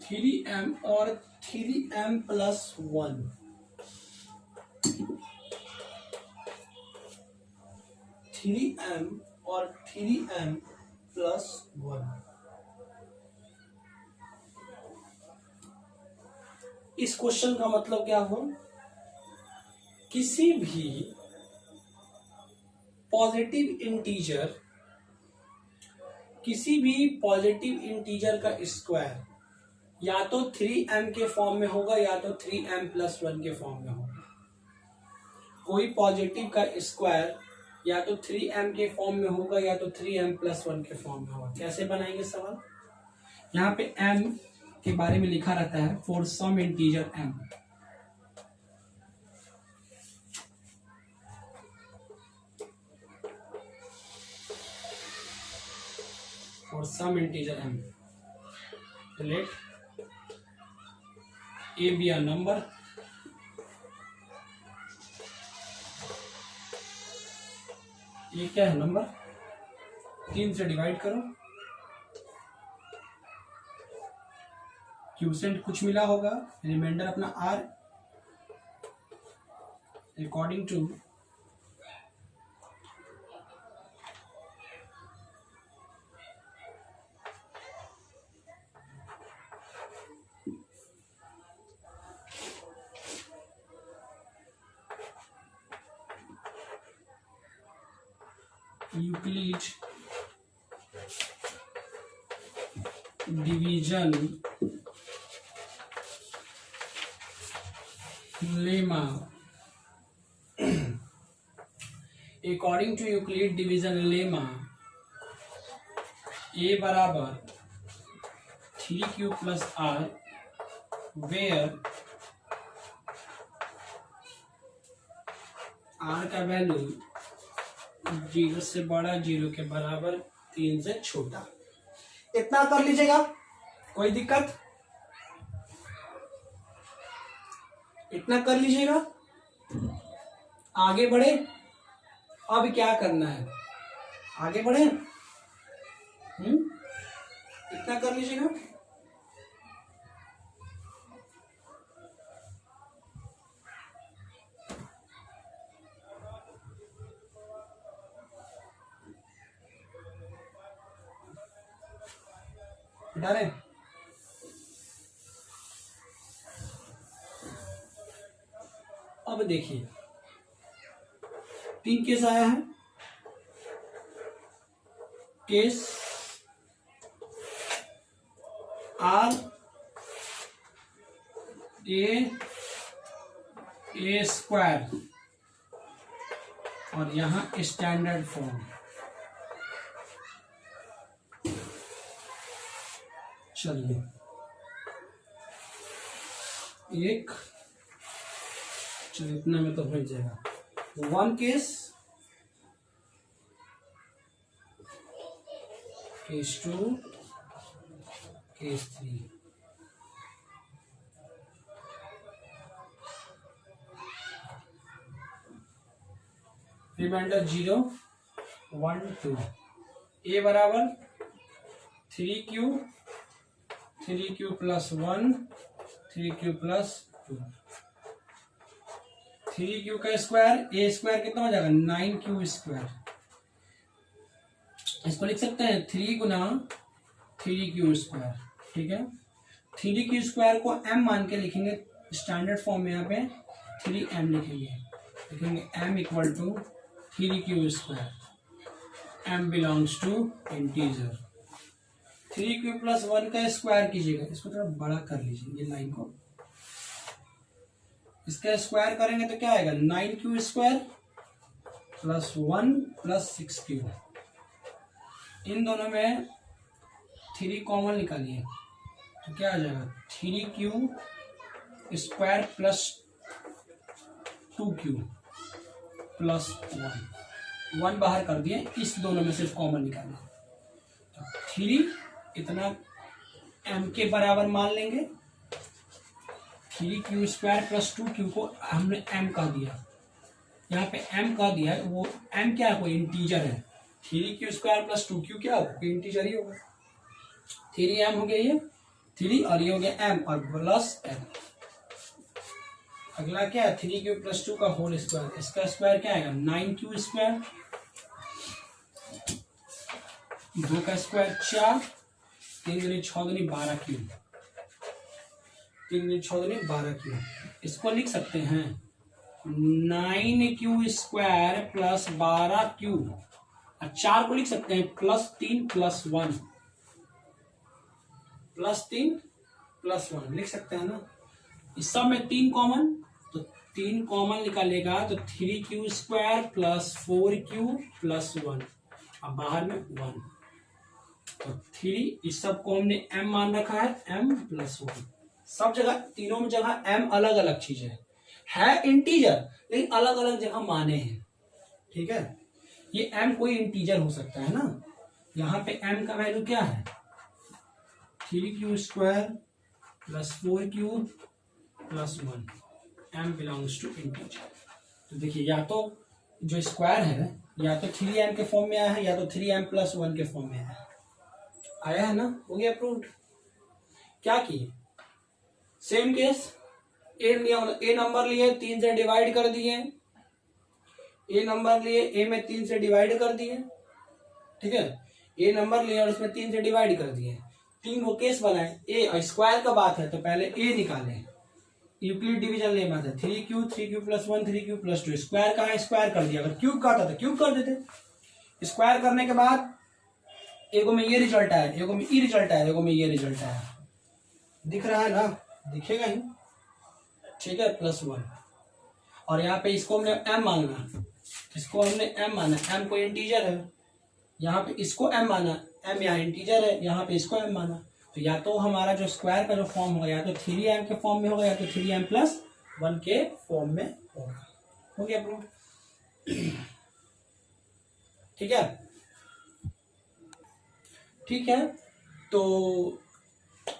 three m और 3m+1 3m और 3m+1। इस क्वेश्चन का मतलब क्या हुआ? किसी भी पॉजिटिव इंटीजर का स्क्वायर या तो 3m के फॉर्म में होगा या तो 3m+1 के फॉर्म में होगा। कोई पॉजिटिव का स्क्वायर या तो 3m के फॉर्म में होगा या तो 3m+1 के फॉर्म में होगा। कैसे बनाएंगे सवाल? यहाँ पे m के बारे में लिखा रहता है for some integer m। For some integer m let A b are number ये क्या है? नंबर 3 से डिवाइड करो। क्यूसेंट कुछ मिला होगा, रिमाइंडर अपना R according to Euclid division lemma. According to Euclid division lemma A बराबर 3q+r वेयर r का वैल्यू 0 से बड़ा, 0 के बराबर, 3 से छोटा। इतना कर लीजिएगा, कोई दिक्कत? इतना कर लीजिएगा। आगे बढ़े। अब क्या करना है? आगे बढ़े। इतना कर लीजिएगा। डरे? अब देखिए 3 केस आया है। केस आर ए स्क्वायर और यहां स्टैंडर्ड फॉर्म। चलिए एक, चलिए इतना में तो हो जाएगा। 1 केस, केस 2, केस 3। रिमाइंडर 0, 1, 2। ए बराबर 3q + 1, 3q+2। 3q का स्क्वायर, ए स्क्वायर कितना हो जाएगा? 9q²। इसको लिख सकते हैं 3 गुना 3q²। ठीक है, 3q² को m मान के लिखेंगे स्टैंडर्ड फॉर्म में। यहाँ पे 3m लिखेंगे m = 3q²। m belongs to integer. 3q plus 1 का स्क्वायर कीजिएगा, इसको थोड़ा बड़ा कर लीजिए, ये लाइन को, इसका स्क्वायर करेंगे तो क्या आएगा 9q square plus 1 plus 6q। इन दोनों में 3 कॉमन निकालिए तो क्या आ जाएगा 3q square plus 2q plus 1 बाहर कर दिए, इस दोनों में सिर्फ कॉमन निकालना। तो 3 इतना m के बराबर मान लेंगे, 3q स्क्वायर प्लस 2q को हमने m कह दिया, यहाँ पे m कह दिया है, वो m क्या है, कोई इंटीजर है। 3q स्क्वायर प्लस 2q क्या होगा, कोई इंटीजर ही होगा। 3m हो गया ये 3 और ये हो गया m और प्लस m। अगला क्या है 3q प्लस 2 का होल स्क्वायर, इसका स्क्वायर क्या आएगा 9q स्क्वायर, 2 का स्क्वायर 4, 3 दूनी 6 दूनी 12q, 3 दूनी 6 दूनी 12q। इसको लिख सकते हैं 9q स्क्वायर प्लस 12q, और 4 को लिख सकते हैं प्लस 3 प्लस 1, प्लस 3 प्लस 1 लिख सकते हैं ना। इस सब में 3 कॉमन, तो 3 कॉमन निकालेगा तो 3q square plus 4q plus 1, अब बाहर में 1, तो 3, इस सब को हमने m मान रखा है m प्लस 1। सब जगह तीनों में जगह m अलग अलग चीज है इंटीजर, लेकिन अलग अलग जगह माने हैं, ठीक है। ये m कोई इंटीजर हो सकता है ना, यहाँ पे m का वैल्यू क्या है 3q square plus 4q plus 1, m belongs to integer. तो देखिए या तो जो स्क्वायर है या तो 3m के फॉर्म में आया है या तो 3m प्लस 1 के फॉर्म में आया है ना, हो गया प्रूव्ड। क्या किए सेम केस, ए नंबर लिए 3 से डिवाइड कर दिए, ए नंबर लिए ए में 3 से डिवाइड कर दिए, ठीक है, ए नंबर लिए और उसमें 3 से डिवाइड कर दिए, 3 को केस बनाए। ए स्क्वायर का बात है तो पहले ए निकाले, यूक्लिड डिवीजन लेना था 3q plus 1 3q plus 2, square का है स्क्वायर कर दिया, अगर क्यूब का आता तो क्यूब कर देते। स्क्वायर करने के बाद एगो में ये रिजल्ट आया, एगो में ई रिजल्ट आया, एगो में ये रिजल्ट आया, दिख रहा है ना, दिखेगा ही, ठीक है, प्लस 1। और यहाँ पे इसको हमने m मांगना, इसको हमने m माना, m कोई इंटीजर है, यहाँ पे इसको m माना, m यहाँ इंटीजर है, यहाँ पे इसको m माना, तो या तो हमारा जो स्क्वायर का जो फॉर्म होगा या तो 3m के फॉर्म में होगा या तो 3m प्लस 1 के फॉर्म में होगा। हो गया प्रूव, ठीक है, ठीक है। तो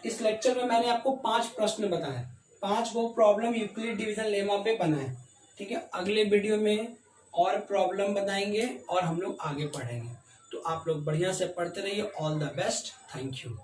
इस लेक्चर में मैंने आपको 5 प्रश्न बताए, 5 वो प्रॉब्लम यूक्लिड डिवीजन लेमा पे बनाए, ठीक है। अगले वीडियो में और प्रॉब्लम बताएंगे और हम लोग आगे पढ़ेंगे, तो आप लोग बढ़िया से पढ़ते रहिए। All the best, thank you.